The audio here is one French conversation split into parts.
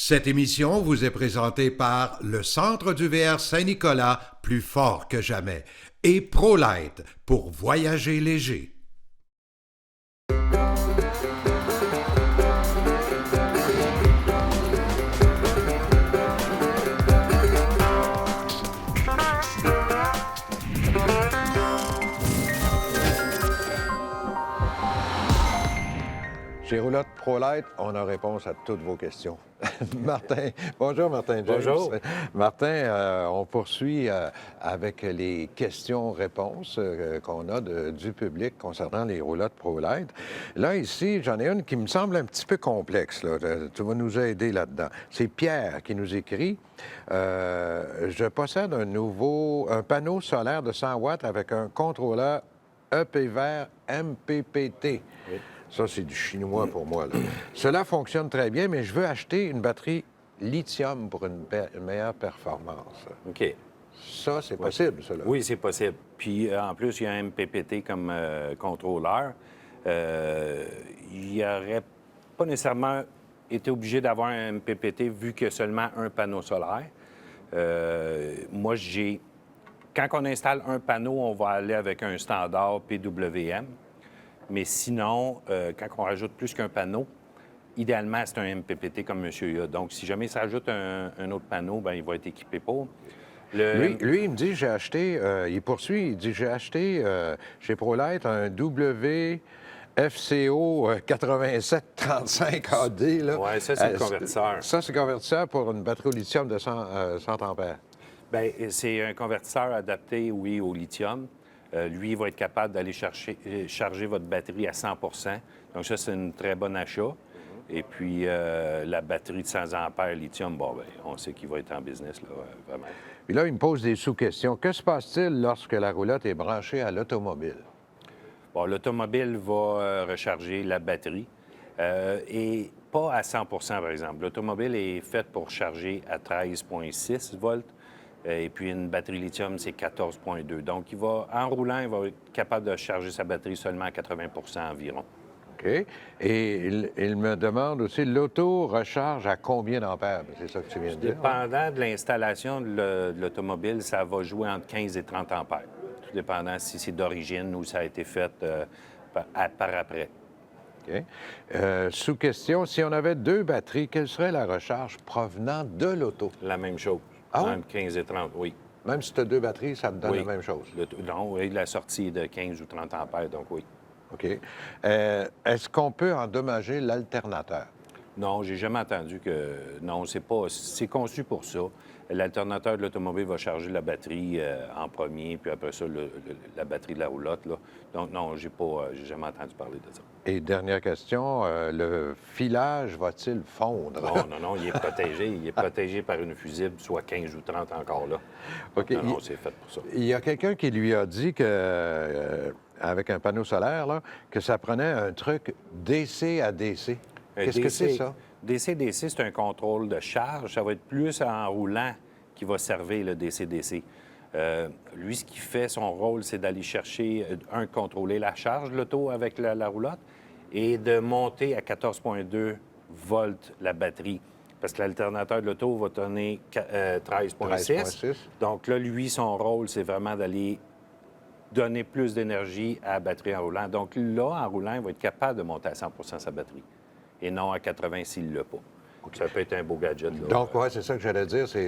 Cette émission vous est présentée par le Centre du VR Saint-Nicolas, plus fort que jamais, et ProLight pour voyager léger. Chez Roulotte ProLight, on a réponse à toutes vos questions. Martin, bonjour Martin James. Bonjour. Martin, on poursuit avec les questions-réponses qu'on a du public concernant les roulottes ProLight. Là, ici, j'en ai une qui me semble un petit peu complexe. Là. Tu vas nous aider là-dedans. C'est Pierre qui nous écrit. Je possède un panneau solaire de 100 watts avec un contrôleur EPVR MPPT. Oui. Ça, c'est du chinois pour moi. Là. Cela fonctionne très bien, mais je veux acheter une batterie lithium pour une meilleure performance. OK. Ça, c'est possible, ça, là? Oui, c'est possible. Puis, en plus, il y a un MPPT comme contrôleur. Il n'aurait pas nécessairement été obligé d'avoir un MPPT vu qu'il y a seulement un panneau solaire. Moi, quand on installe un panneau, on va aller avec un standard PWM. Mais sinon, quand on rajoute plus qu'un panneau, idéalement, c'est un MPPT comme M. a. Donc, si jamais il s'ajoute un autre panneau, bien, il va être équipé pour. Lui, il me dit, j'ai acheté, il poursuit, il dit, j'ai acheté chez ProLight un WFCO 8735 AD. Oui, ça, c'est le convertisseur. Ça, c'est le convertisseur pour une batterie au lithium de 100 ampères. Bien, c'est un convertisseur adapté, oui, au lithium. Lui, il va être capable d'aller charger votre batterie à 100 Donc, ça, c'est une très bonne achat. Et puis, la batterie de 100 ampères lithium, bon, bien, on sait qu'il va être en business, là, vraiment. Puis là, il me pose des sous-questions. Que se passe-t-il lorsque la roulotte est branchée à l'automobile? Bon, l'automobile va recharger la batterie et pas à 100 par exemple. L'automobile est faite pour charger à 13,6 volts. Et puis, une batterie lithium, c'est 14,2. Donc, en roulant, il va être capable de charger sa batterie seulement à 80 environ. OK. Et il me demande aussi, l'auto recharge à combien d'ampères? C'est ça que tu viens de dire? Dépendant de l'installation de l'automobile, ça va jouer entre 15 et 30 ampères. Tout dépendant si c'est d'origine ou ça a été fait par après. OK. Sous-question, si on avait deux batteries, quelle serait la recharge provenant de l'auto? La même chose. Ah oui? Entre 15 et 30, oui. Même si tu as deux batteries, ça te donne la même chose? Non, oui, la sortie est de 15 ou 30 ampères, donc oui. OK. Est-ce qu'on peut endommager l'alternateur? Non, j'ai jamais entendu que... Non, c'est conçu pour ça. L'alternateur de l'automobile va charger la batterie en premier, puis après ça, la batterie de la roulotte, là. Donc, non, j'ai jamais entendu parler de ça. Et dernière question, le filage va-t-il fondre? Non, il est protégé. Il est protégé par une fusible, soit 15 ou 30 encore là. OK. Non, c'est fait pour ça. Il y a quelqu'un qui lui a dit que, avec un panneau solaire, là, que ça prenait un truc DC à DC. Qu'est-ce que c'est, ça? DC-DC, c'est un contrôle de charge. Ça va être plus en roulant qui va servir le DC-DC. Lui, ce qu'il fait, son rôle, c'est d'aller chercher, contrôler la charge de l'auto avec la roulotte et de monter à 14,2 volts la batterie. Parce que l'alternateur de l'auto va donner 13,6. Donc là, lui, son rôle, c'est vraiment d'aller donner plus d'énergie à la batterie en roulant. Donc là, en roulant, il va être capable de monter à 100 sa batterie et non à 80 s'il ne l'a pas. Okay. Ça peut être un beau gadget. Là. Donc, oui, c'est ça que j'allais dire. Ça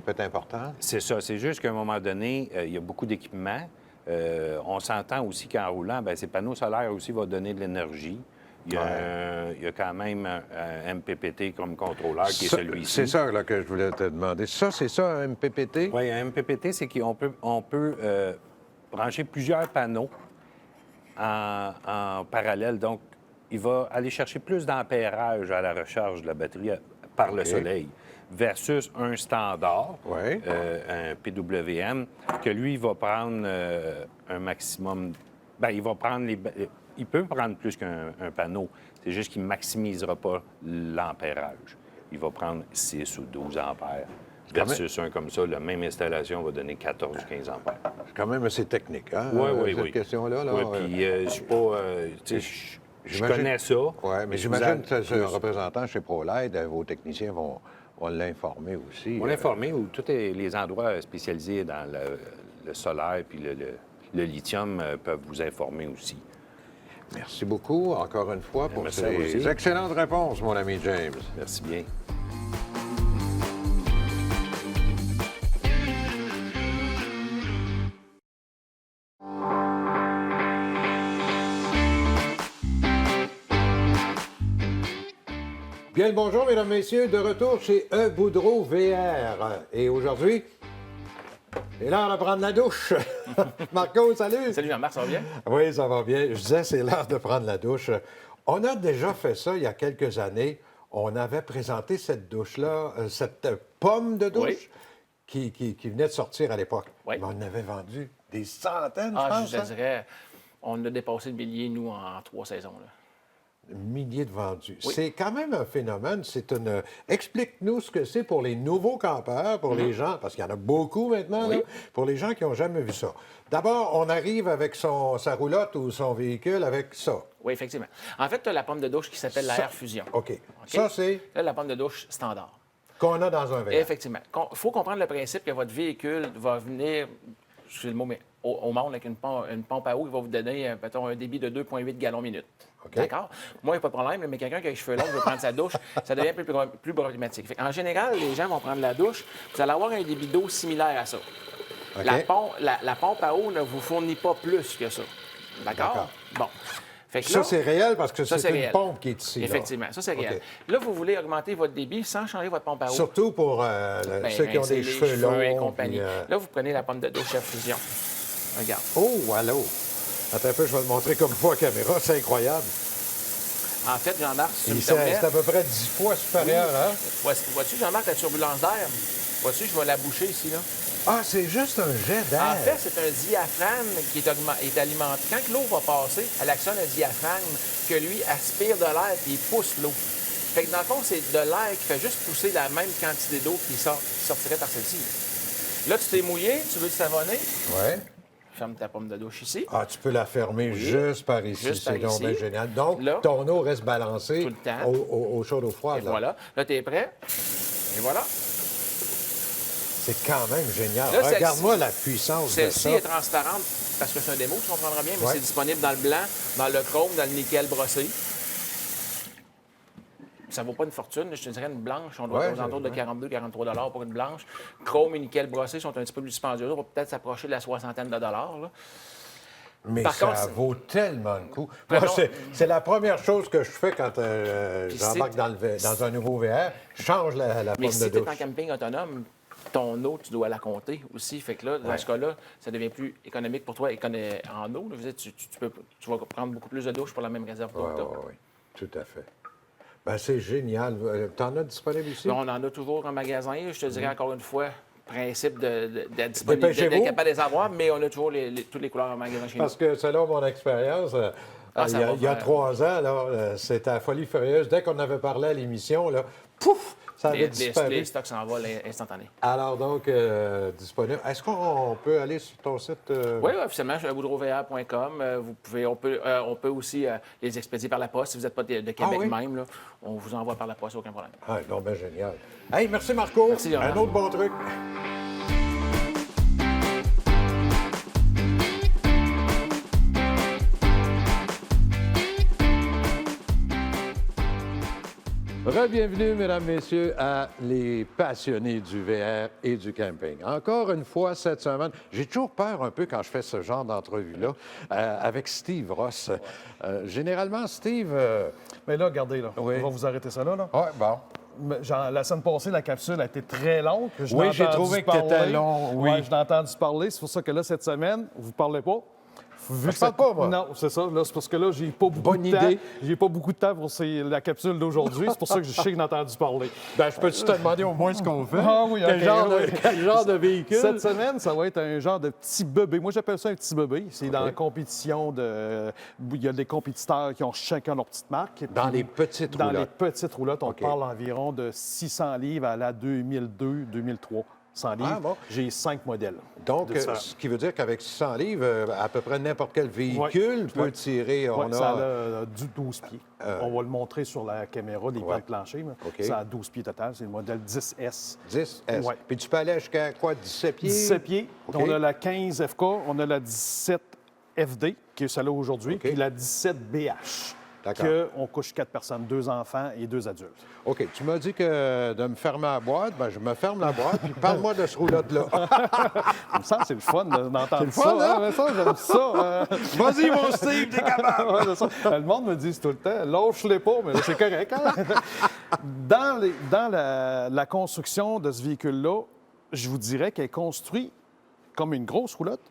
peut être important. C'est ça. C'est juste qu'à un moment donné, il y a beaucoup d'équipements. On s'entend aussi qu'en roulant, bien, ces panneaux solaires aussi vont donner de l'énergie. Il y a quand même un MPPT comme contrôleur qui est celui-ci. C'est ça là, que je voulais te demander. Ça, c'est ça, un MPPT? Oui, un MPPT, c'est qu'on peut brancher plusieurs panneaux en parallèle. Donc, il va aller chercher plus d'ampérage à la recharge de la batterie par le soleil versus un standard, un PWM, que lui, il va prendre un maximum... Bien, il peut prendre plus qu'un panneau. C'est juste qu'il ne maximisera pas l'ampérage. Il va prendre 6 ou 12 ampères. Versus un comme ça, la même installation va donner 14 ou 15 ampères. C'est quand même assez technique, hein? Oui. Cette question-là. Oui, puis je ne suis pas... Je connais ça. Oui, mais Je j'imagine vous a- que ce représentant chez ProLaid, vos techniciens vont l'informer aussi. On l'a informé où tous les endroits spécialisés dans le solaire puis le lithium peuvent vous informer aussi. Merci beaucoup, encore une fois, pour Merci à vous ces aussi. excellentes réponses, mon ami James. Merci bien. Bien le bonjour, mesdames, messieurs, de retour chez E. Boudreau VR. Et aujourd'hui, c'est l'heure de prendre la douche. Marco, salut! Salut Jean-Marc, ça va bien? Oui, ça va bien. Je disais, c'est l'heure de prendre la douche. On a déjà fait ça il y a quelques années. On avait présenté cette douche-là, cette pomme de douche qui venait de sortir à l'époque. Oui. Mais on avait vendu des centaines, je Ah, pense. je te hein? dirais, on a dépassé le millier, nous, en 3 saisons. Là. Milliers de vendus. Oui. C'est quand même un phénomène. C'est une. Explique-nous ce que c'est pour les nouveaux campeurs, pour les gens, parce qu'il y en a beaucoup maintenant, Oui. là, pour les gens qui n'ont jamais vu ça. D'abord, on arrive avec sa roulotte ou son véhicule avec ça. Oui, effectivement. En fait, tu as la pomme de douche qui s'appelle la Ça- Air Fusion. OK. Ça, c'est Là, la pomme de douche standard. qu'on a dans un verre. Effectivement. Il faut comprendre le principe que votre véhicule va venir, excusez le mot, mais au monde avec une pompe à eau qui va vous donner, mettons, un débit de 2,8 gallons minute. OK. D'accord? Moi, il n'y a pas de problème, mais quelqu'un qui a les cheveux longs qui veut prendre sa douche, ça devient un peu plus problématique. En général, les gens vont prendre la douche, vous allez avoir un débit d'eau similaire à ça. OK. La pompe à eau ne vous fournit pas plus que ça. D'accord? Bon. Fait que Ça, là, c'est réel parce que ça, c'est une réel. pompe qui est ici. là. Effectivement, ça, c'est réel. OK. Là, vous voulez augmenter votre débit sans changer votre pompe à eau. Surtout pour Ben, ceux qui ont rincer des les cheveux longs. et compagnie. puis, Là, vous prenez la pomme de douche à fusion. Regarde. Oh, allô! Attends un peu, je vais le montrer comme fois à caméra. C'est incroyable. En fait, Jean-Marc, si tu me C'est permets... à peu près 10 fois supérieur, hein? Vois-tu, Jean-Marc, la turbulence d'air? Vois-tu, je vais la boucher ici, là. Ah, c'est juste un jet d'air. En fait, c'est un diaphragme qui est alimenté. Quand l'eau va passer, elle actionne un diaphragme que lui aspire de l'air et il pousse l'eau. Fait que dans le fond, c'est de l'air qui fait juste pousser la même quantité d'eau qui sortirait par celle-ci. Là, tu t'es mouillé, tu veux te savonner, Ouais. ferme ta pomme de douche ici. Ah, tu peux la fermer juste par ici. Juste par C'est donc ici. bien génial. Donc, Là. ton eau reste balancée Tout le temps. au chaud, au froid. Et voilà. Là, tu es prêt. Et voilà. C'est quand même génial. Là, Regarde-moi la puissance de Celle-ci ça. est transparente parce que c'est un démo, tu comprendras bien, mais Ouais. c'est disponible dans le blanc, dans le chrome, dans le nickel brossé. Ça vaut pas une fortune. Je te dirais une blanche, on doit Ouais, être aux alentours de 42-43 pour une blanche. Chrome et nickel brossé sont un petit peu plus dispendieux. On va peut-être s'approcher de la soixantaine de dollars. Là. Mais Par ça contre, vaut tellement le coup. Prenons- Moi, c'est la première chose que je fais quand Puis j'embarque dans un nouveau VR. Je change la Mais pomme si de tu es douche. en camping autonome, ton eau, tu dois la compter aussi. Fait que là, dans ce cas-là, ça devient plus économique pour toi en eau. Là. Je veux dire, tu vas prendre beaucoup plus de douche pour la même réserve d'eau Oui, que t'as. oui, oui. Tout à fait. Ben, c'est génial. T'en as disponible ici? Là, on en a toujours en magasin. Je te dirais encore une fois, principe d'être disponible, Dépêchez-vous. d'être capable de les avoir, mais on a toujours toutes les couleurs en magasin chez nous. Parce que selon mon expérience, ça va il y a faire- 3 ans, c'était à folie furieuse. Dès qu'on avait parlé à l'émission, là, pouf, ça avait disparu. Les stocks s'envolent instantanément. Alors donc, disponible. Est-ce qu'on peut aller sur ton site? Oui, officiellement, sur boudreauva.com. On peut aussi les expédier par la poste. Si vous n'êtes pas de Québec oui? même, là, on vous envoie par la poste, aucun problème. Ah, non, ben génial. Hey, merci Marco. Merci, Léonard. Un autre bon truc. Bienvenue, mesdames, messieurs, à les passionnés du VR et du camping. Encore une fois, cette semaine, j'ai toujours peur un peu quand je fais ce genre d'entrevue-là avec Steve Ross. Généralement, Steve... Mais là, regardez, là. Oui. On va vous arrêter ça là. Ouais, bon. Mais, genre, la semaine passée, la capsule a été très longue. Je Oui, n'ai j'ai entendu trouvé que t'étais parler. long, oui. Ouais, je l'ai entendu parler. C'est pour ça que là, cette semaine, vous ne parlez pas. Vu que je parle pas, moi. Non, c'est ça. Là, c'est parce que là, j'ai pas beaucoup Bonne de temps. idée. J'ai pas beaucoup de temps pour la capsule d'aujourd'hui. C'est pour ça que je sais que j'ai entendu parler. Ben, je peux-tu te demander au moins ce qu'on fait? Ah oui, quel, OK, genre oui. quel genre de véhicule? Cette semaine, ça va être un genre de petit bébé. Moi, j'appelle ça un petit bébé. C'est dans la compétition de... Il y a des compétiteurs qui ont chacun leur petite marque. Dans Puis, les petites Dans roulottes. les petites roulottes, on OK. parle environ de 600 livres à la 2002-2003. 100 livres. Ah, bon. J'ai 5 modèles. Donc, différents. ce qui veut dire qu'avec 600 livres, à peu près n'importe quel véhicule peut tirer. Oui, On ça a... a du 12 pieds. On va le montrer sur la caméra, les plans de plancher. là. OK. Ça a 12 pieds total. C'est le modèle 10S. 10S. Ouais. Puis tu peux aller jusqu'à quoi, 17 pieds? 17 pieds. OK. On a la 15 FK, on a la 17 FD, qui est celle-là aujourd'hui, OK. puis la 17 BH. D'accord. On couche 4 personnes, 2 enfants et 2 adultes. OK. Tu m'as dit que de me fermer la boîte, ben je me ferme la boîte, puis parle-moi de ce roulotte-là. Comme ça, c'est le fun d'entendre le ça. fun, hein? Mais ça, j'aime ça. Vas-y, mon Steve, t'es capable! Ouais, c'est ça. Le monde me dit tout le temps, lâche-les pas, mais c'est correct. Hein? Dans la construction de ce véhicule-là, je vous dirais qu'elle est construite comme une grosse roulotte,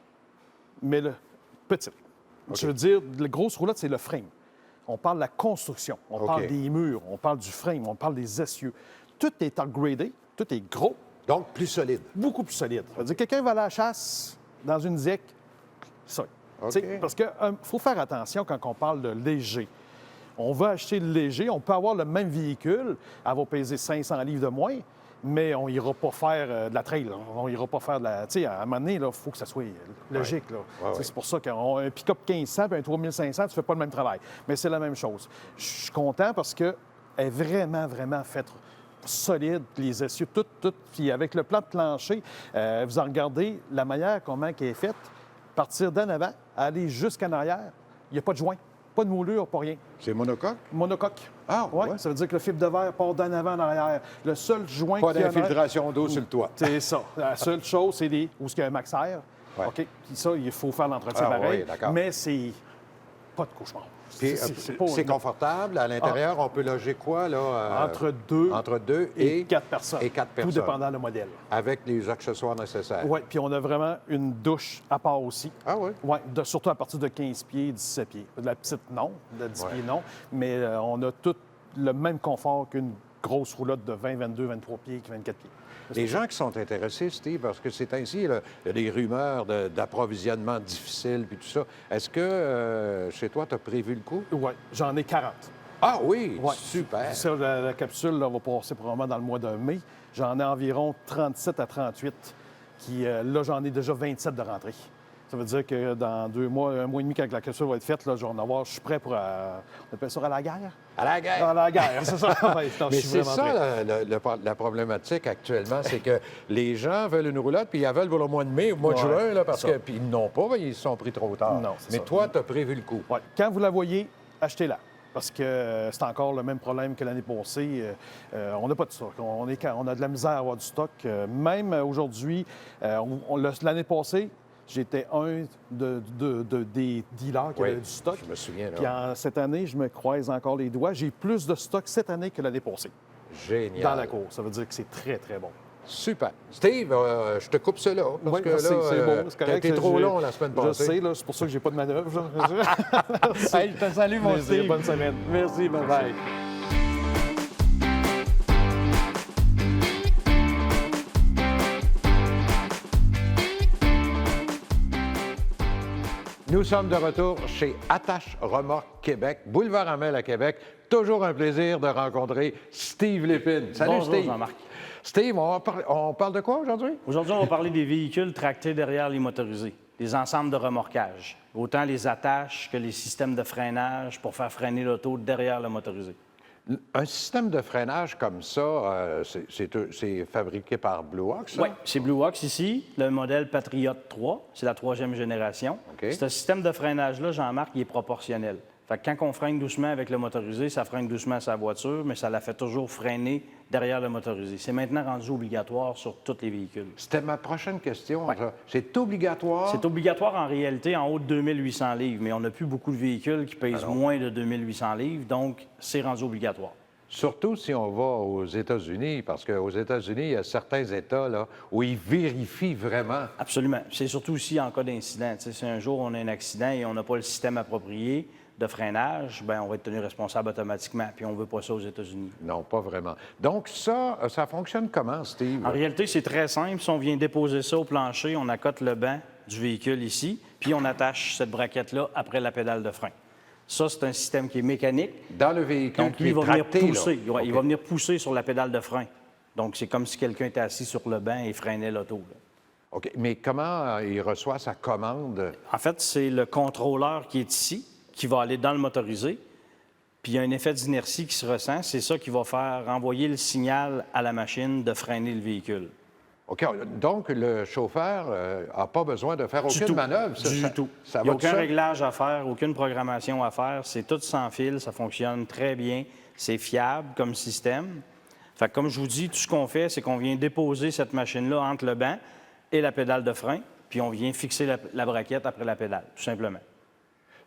mais petite. Je veux dire, la grosse roulotte, c'est le frame. On parle de la construction, on parle des murs, on parle du frame, on parle des essieux. Tout est upgradé, tout est gros, Donc, plus solide. beaucoup plus solide. Ça veut dire quelqu'un va à la chasse dans une ZIC, ça. OK. Tu sais, parce qu'il faut faire attention quand on parle de léger. On va acheter le léger, on peut avoir le même véhicule, elle va peser 500 livres de moins, mais on n'ira pas faire de la trail. Là. On n'ira pas faire de la... Tu sais, à un moment donné, il faut que ça soit logique. Là. Ouais, C'est ouais. pour ça qu'un pick-up 1500 et un 3500, tu ne fais pas le même travail. Mais c'est la même chose. Je suis content parce qu'elle est vraiment, vraiment faite solide, les essieux, tout. Puis avec le plan de plancher, vous en regardez la manière comment elle est faite, partir d'en avant, aller jusqu'en arrière, il n'y a pas de joint, pas de moulure, pas rien. C'est monocoque? Monocoque. Ah, Ouais, ouais. ça veut dire que le fibre de verre part d'en avant en arrière. Le seul joint Pas qu'il y a en arrière- d'infiltration d'eau sur le toit. C'est ça. La seule chose, c'est où il y a un maxaire. Ouais. OK? Puis ça, il faut faire l'entretien Ah, pareil. oui, d'accord. Mais c'est pas de cauchemar. Puis, pas- c'est confortable. À l'intérieur, on peut loger quoi, là? Entre 2 Entre 2 et 4 personnes. Et 4 personnes. Tout dépendant du modèle. Avec les accessoires nécessaires. Oui, puis on a vraiment une douche à part aussi. Ah oui? Oui, surtout à partir de 15 pieds, 17 pieds. De la petite, non. De 10 pieds, non. Mais on a tout le même confort qu'une grosse roulotte de 20, 22, 23 pieds qui 24 pieds. Les gens qui sont intéressés, Steve, parce que c'est ainsi, là, il y a des rumeurs d'approvisionnement difficile puis tout ça. Est-ce que chez toi, tu as prévu le coup? Oui, j'en ai 40. Ah oui! Ouais. Super! Ça, la capsule là, va passer probablement dans le mois de mai. J'en ai environ 37 à 38. Là, j'en ai déjà 27 de rentrée. Ça veut dire que dans 2 mois, 1 mois et demi, quand la capsule va être faite, là, je vais en avoir, je suis prêt pour... on appelle ça à la guerre? À la guerre! À la guerre, c'est ça. Ouais, je Mais suis c'est vraiment prêt. ça la problématique actuellement, c'est que les gens veulent une roulotte, puis ils la veulent pour le mois de mai ou le mois de Ouais, juin, là, parce c'est ça. que puis ils n'ont pas, ben, ils se sont pris trop tard. Non, c'est Mais ça. toi, tu as prévu le coup. Ouais. Quand vous la voyez, achetez-la. Parce que c'est encore le même problème que l'année passée. On n'a pas de stock. On a de la misère à avoir du stock. Même aujourd'hui, l'année passée, j'étais un des dealers qui Oui, avait du stock. je me souviens, là. Puis cette année, je me croise encore les doigts. J'ai plus de stock cette année que l'année passée Génial. dans la course. Ça veut dire que c'est très, très bon. Super. Steve, je te coupe cela. Parce Oui, que merci, là, c'est bon, c'est t'as correct. été trop Je- long la semaine Je passée. sais, là, c'est pour ça que j'ai pas de manœuvre. là. Hey, je te salue, mon Plaisir, Steve. bonne semaine. Merci, bye-bye. Nous sommes de retour chez Attache Remorque Québec, boulevard Amel à Québec. Toujours un plaisir de rencontrer Steve Lépine. Salut, Bonjour, Steve. Jean-Marc. Steve, on parle de quoi aujourd'hui? Aujourd'hui, on va parler des véhicules tractés derrière les motorisés, des ensembles de remorquage, autant les attaches que les systèmes de freinage pour faire freiner l'auto derrière le motorisé. Un système de freinage comme ça, c'est fabriqué par Blue Ox, ça? Oui, c'est Blue Ox ici, le modèle Patriot 3, c'est la 3e génération. OK. Ce système de freinage-là, Jean-Marc, il est proportionnel. Fait que quand on freine doucement avec le motorisé, ça freine doucement sa voiture, mais ça la fait toujours freiner derrière le motorisé. C'est maintenant rendu obligatoire sur tous les véhicules. C'était ma prochaine question. ça. C'est obligatoire? C'est obligatoire en réalité en haut de 2800 livres, mais on n'a plus beaucoup de véhicules qui pèsent moins de 2800 livres, donc c'est rendu obligatoire. Surtout si on va aux États-Unis, parce qu'aux États-Unis, il y a certains États là, où ils vérifient vraiment. Absolument. C'est surtout aussi en cas d'incident. Tu sais, si un jour on a un accident et on n'a pas le système approprié de freinage, bien, on va être tenu responsable automatiquement, puis on ne veut pas ça aux États-Unis. Non, pas vraiment. Donc ça fonctionne comment, Steve? En réalité, c'est très simple. Si on vient déposer ça au plancher, on accote le banc du véhicule ici, puis on attache cette braquette-là après la pédale de frein. Ça, c'est un système qui est mécanique. Dans le véhicule Donc, qui lui, est il va venir tracté, là. pousser. Il OK. va venir pousser sur la pédale de frein. Donc, c'est comme si quelqu'un était assis sur le banc et freinait l'auto, là. OK. Mais comment il reçoit sa commande? En fait, c'est le contrôleur qui est ici, qui va aller dans le motorisé, puis il y a un effet d'inertie qui se ressent. C'est ça qui va faire envoyer le signal à la machine de freiner le véhicule. OK. Donc, le chauffeur n'a pas besoin de faire aucune manœuvre? Du tout. Ça Il n'y a va tout aucun seul? réglage à faire, aucune programmation à faire. C'est tout sans fil, ça fonctionne très bien. C'est fiable comme système. Fait que comme je vous dis, tout ce qu'on fait, c'est qu'on vient déposer cette machine-là entre le banc et la pédale de frein, puis on vient fixer la braquette après la pédale, tout simplement.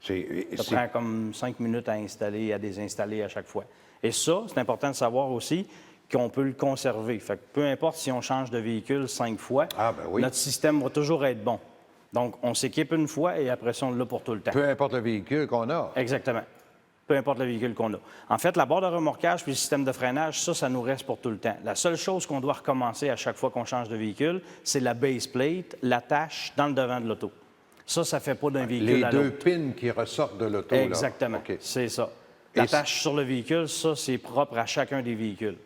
Ça prend comme 5 minutes à installer et à désinstaller à chaque fois. Et ça, c'est important de savoir aussi qu'on peut le conserver. Fait que peu importe si on change de véhicule 5 fois, notre système va toujours être bon. Donc, on s'équipe une fois et après ça, on l'a pour tout le temps. Peu importe le véhicule qu'on a. Exactement. Peu importe le véhicule qu'on a. En fait, la barre de remorquage puis le système de freinage, ça nous reste pour tout le temps. La seule chose qu'on doit recommencer à chaque fois qu'on change de véhicule, c'est la base plate, l'attache dans le devant de l'auto. Ça ne fait pas d'un véhicule à l'autre. Les deux pins qui ressortent de l'auto. Exactement. OK. C'est ça. L'attache sur le véhicule, ça, c'est propre à chacun des véhicules.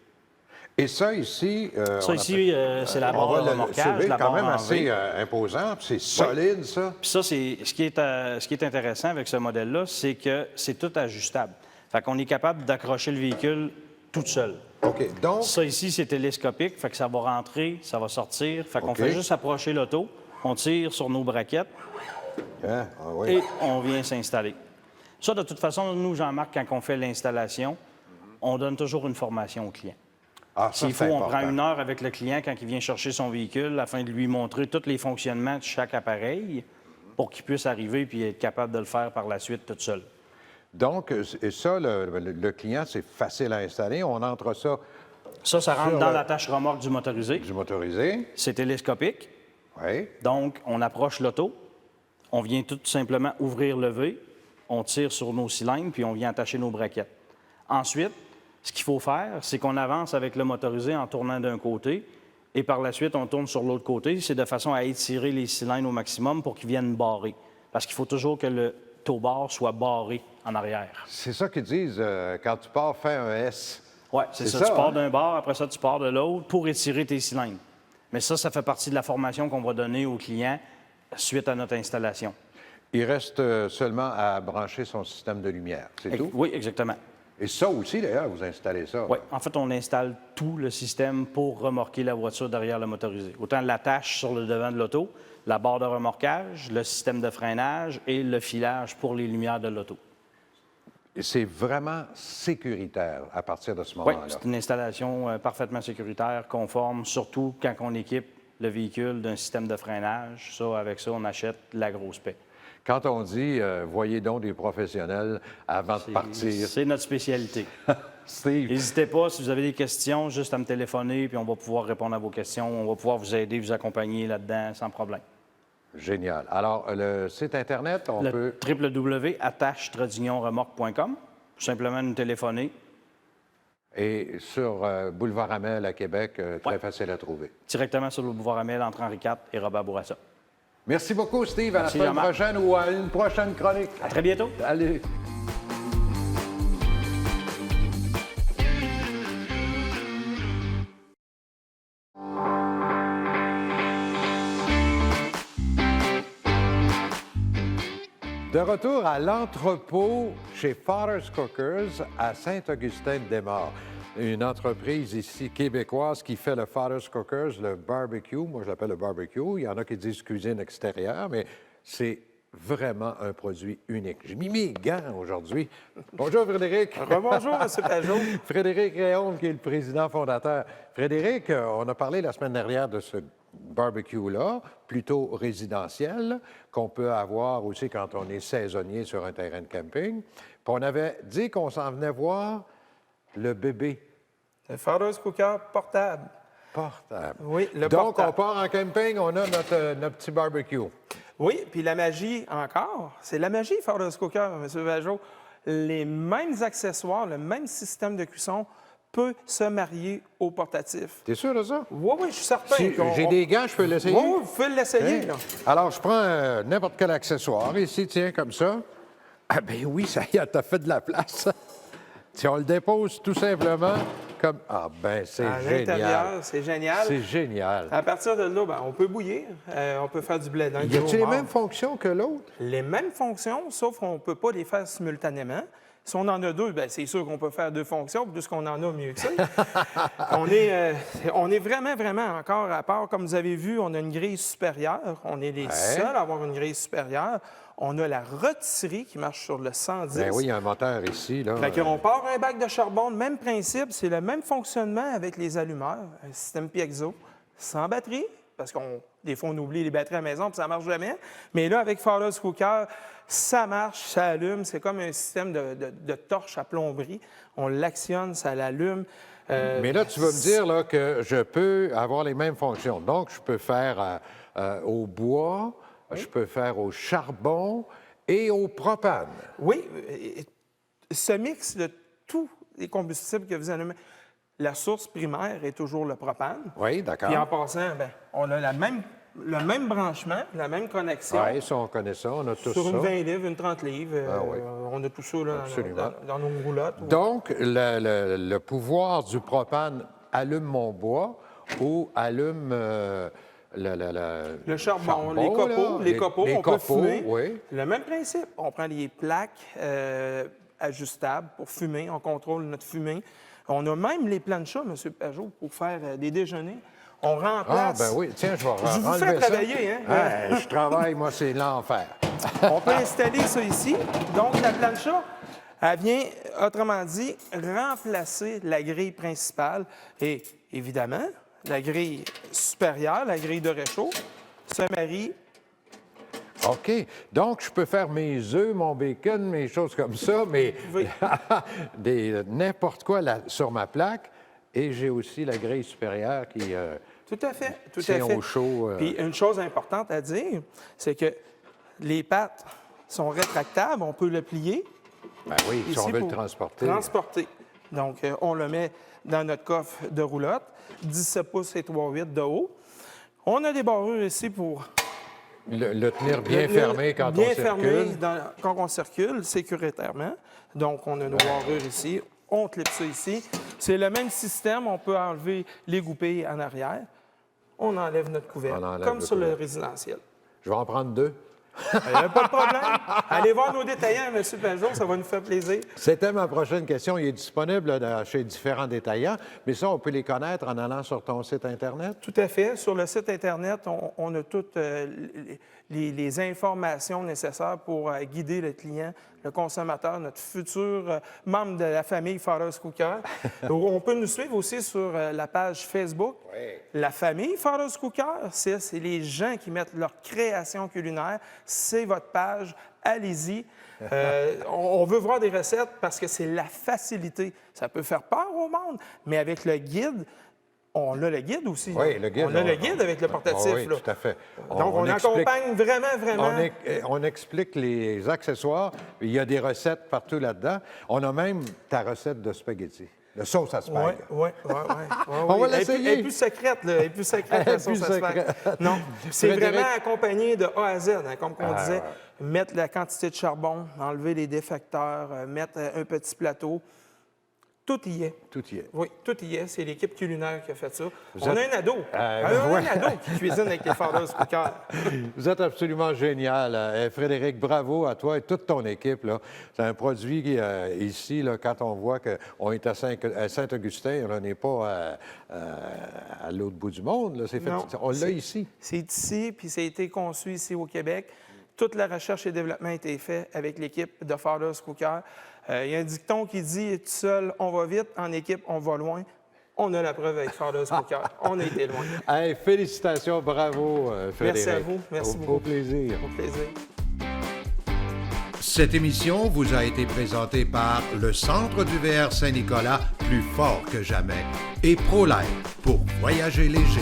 Et ça, ici... c'est la barre de remorquage. C'est la quand barre même en assez V. imposant, puis c'est solide, ça. Puis ça, c'est ce qui est intéressant avec ce modèle-là, c'est que c'est tout ajustable. Fait qu'on est capable d'accrocher le véhicule tout seul. OK, donc... Ça ici, c'est télescopique, fait que ça va rentrer, ça va sortir. Fait qu'on fait juste approcher l'auto, on tire sur nos braquettes et on vient s'installer. Ça, de toute façon, nous, Jean-Marc, quand on fait l'installation, on donne toujours une formation au client. S'il faut, on prend 1 heure avec le client quand il vient chercher son véhicule afin de lui montrer tous les fonctionnements de chaque appareil pour qu'il puisse arriver puis être capable de le faire par la suite tout seul. Donc, et ça, le client, c'est facile à installer. On entre ça... Ça rentre dans l'attache remorque du motorisé. Du motorisé. C'est télescopique. Oui. Donc, on approche l'auto. On vient tout simplement ouvrir le V. On tire sur nos cylindres puis on vient attacher nos braquettes. Ensuite, ce qu'il faut faire, c'est qu'on avance avec le motorisé en tournant d'un côté et par la suite, on tourne sur l'autre côté. C'est de façon à étirer les cylindres au maximum pour qu'ils viennent barrer. Parce qu'il faut toujours que le taux-barre soit barré en arrière. C'est ça qu'ils disent quand tu pars, fais un S. Oui, c'est ça. Tu pars d'un bord, après ça, tu pars de l'autre pour étirer tes cylindres. Mais ça fait partie de la formation qu'on va donner au client suite à notre installation. Il reste seulement à brancher son système de lumière, c'est tout? Oui, exactement. Et ça aussi, d'ailleurs, vous installez ça? Oui, en fait, on installe tout le système pour remorquer la voiture derrière le motorisé. Autant l'attache sur le devant de l'auto, la barre de remorquage, le système de freinage et le filage pour les lumières de l'auto. Et c'est vraiment sécuritaire à partir de ce moment-là? Oui, c'est une installation parfaitement sécuritaire, conforme, surtout quand on équipe le véhicule d'un système de freinage. Ça, avec ça, on achète la grosse paie. Quand on dit « voyez donc des professionnels avant de partir », c'est notre spécialité. Steve. N'hésitez pas, si vous avez des questions, juste à me téléphoner, puis on va pouvoir répondre à vos questions. On va pouvoir vous aider, vous accompagner là-dedans sans problème. Génial. Alors, le site Internet, on peut... www.attache-remorque.com. Tout simplement nous téléphoner. Et sur Boulevard Amel à Québec, très facile à trouver. Directement sur le Boulevard Amel, entre Henri IV et Robert Bourassa. Merci beaucoup, Steve. À Merci, la semaine prochaine ou à une prochaine chronique. À très bientôt. Allez. De retour à l'entrepôt chez Father's Cookers à Saint-Augustin-de-Desmaures. Une entreprise ici québécoise qui fait le Father's Cookers, le barbecue. Moi, je l'appelle le barbecue. Il y en a qui disent cuisine extérieure, mais c'est vraiment un produit unique. J'ai mis mes gants aujourd'hui. Bonjour, Frédéric. Bonjour, M. Pajot. Frédéric Réaume, qui est le président fondateur. Frédéric, on a parlé la semaine dernière de ce barbecue-là, plutôt résidentiel, qu'on peut avoir aussi quand on est saisonnier sur un terrain de camping. Puis on avait dit qu'on s'en venait voir le bébé. Le Father's Cooker portable. Portable. Oui, le Donc, portable. on part en camping, on a notre petit barbecue. Oui, puis la magie encore, c'est la magie Father's Cooker, M. Pajot. Les mêmes accessoires, le même système de cuisson peut se marier au portatif. T'es sûr de ça? Oui, oui, je suis certain. Si j'ai des gants, je peux l'essayer? Oui, vous pouvez l'essayer. Hein? Là. Alors, je prends n'importe quel accessoire ici, tiens, comme ça. Ah ben oui, ça y est, t'as fait de la place. Si on le dépose tout simplement comme... Ah, ben, c'est À génial. l'intérieur, c'est génial. C'est génial. À partir de là, ben, on peut bouillir, on peut faire du blé d'Inde. Y a-t-il les au mort. mêmes fonctions que l'autre? Les mêmes fonctions, sauf qu'on ne peut pas les faire simultanément. Si on en a deux, bien, c'est sûr qu'on peut faire deux fonctions, plus qu'on en a, mieux que ça. on est vraiment, vraiment encore à part. Comme vous avez vu, on a une grille supérieure. On est les seuls à avoir une grille supérieure. On a la rôtisserie qui marche sur le 110. Ben oui, il y a un moteur ici, là. Fait qu'on part un bac de charbon, le même principe, c'est le même fonctionnement avec les allumeurs, un système piezo, sans batterie, parce qu'on des fois on oublie les batteries à la maison puis ça marche jamais. Mais là, avec Father's Cooker, ça marche, ça allume, c'est comme un système de torche à plomberie. On l'actionne, ça l'allume. Mais là, tu vas me dire là, que je peux avoir les mêmes fonctions. Donc, je peux faire au bois, je peux faire au charbon et au propane. Oui, ce mix de tous les combustibles que vous allumez, la source primaire est toujours le propane. Oui, d'accord. Puis en passant, bien, on a le même branchement, la même connexion. Oui, ça, on connaît ça, on a tous Sur ça. une 20 livres, une 30 livres, oui. on a tout ça là, Absolument. dans nos roulottes. Donc, le pouvoir du propane allume mon bois ou allume Le charbon, les copeaux, là, les copeaux, on peut fumer. Oui. Le même principe. On prend les plaques ajustables pour fumer. On contrôle notre fumée. On a même les planchas, M. Pajot, pour faire des déjeuners. On remplace... Ah, ben oui. Tiens, je vais Je vous enlever fais ça. travailler, hein? Ah, je travaille, moi, c'est l'enfer. On peut installer ça ici. Donc, la plancha, elle vient, autrement dit, remplacer la grille principale. Et évidemment, la grille supérieure, la grille de réchaud, se marie. OK. Donc, je peux faire mes œufs, mon bacon, mes choses comme ça, mais Oui. n'importe quoi sur ma plaque. Et j'ai aussi la grille supérieure qui Tout à fait, tout à tient fait. au chaud. Puis une chose importante à dire, c'est que les pattes sont rétractables, on peut le plier. Ben oui, si ici on veut le pour transporter. Transporter. Donc, on le met dans notre coffre de roulotte, 17 pouces et 3,8 de haut. On a des barrures ici pour... Le tenir bien fermé quand bien on circule. fermé quand on circule, sécuritairement. Donc, on a nos barrures ici. On clip ça ici. C'est le même système. On peut enlever les goupilles en arrière. On enlève notre couvercle, On enlève comme le sur le couvercle. résidentiel. Je vais en prendre 2. Pas de problème. Allez voir nos détaillants, M. Pajot, ça va nous faire plaisir. C'était ma prochaine question. Il est disponible chez différents détaillants, mais ça, on peut les connaître en allant sur ton site Internet? Tout à fait. Sur le site Internet, on a toutes les informations nécessaires pour guider le client, le consommateur, notre futur membre de la famille Father's Cooker. On peut nous suivre aussi sur la page Facebook. La famille Father's Cooker, c'est les gens qui mettent leur création culinaire. C'est votre page. Allez-y. On veut voir des recettes parce que c'est la facilité. Ça peut faire peur au monde, mais avec le guide, on a le guide aussi. Oui, le guide. On a le guide avec le portatif. Oui, là. tout à fait. Donc, on accompagne vraiment. On explique les accessoires. Il y a des recettes partout là-dedans. On a même ta recette de spaghetti, de sauce à spag. Oui. On va l'essayer. Elle est plus secrète, là. Elle est plus secrète, Elle est la sauce plus à spag. secrète. Non, c'est Frédéric. vraiment accompagné de A à Z, hein, comme on disait. Mettre la quantité de charbon, enlever les défecteurs, mettre un petit plateau. Tout y est. Tout y est. Oui, tout y est. C'est l'équipe culinaire qui a fait ça. On êtes- a un ado. ouais. Un ado qui cuisine avec les Father's Cooker. Vous êtes absolument génial. Frédéric, bravo à toi et toute ton équipe. Là. C'est un produit qui, ici, là, quand on voit qu'on est à Saint-Augustin, on n'est pas à l'autre bout du monde. Là. C'est fait, Non, on l'a ici. C'est ici, puis ça a été conçu ici au Québec. Toute la recherche et développement a été fait avec l'équipe de Father's Cooker. Il y a un dicton qui dit « Tout seul, on va vite. En équipe, on va loin. » On a la preuve avec Father's Cooker. On a été loin. Hey, félicitations, bravo, Frédéric. Merci à vous. Merci Au beaucoup. plaisir. Au plaisir. Cette émission vous a été présentée par le Centre du VR Saint-Nicolas, plus fort que jamais, et ProLife pour voyager léger.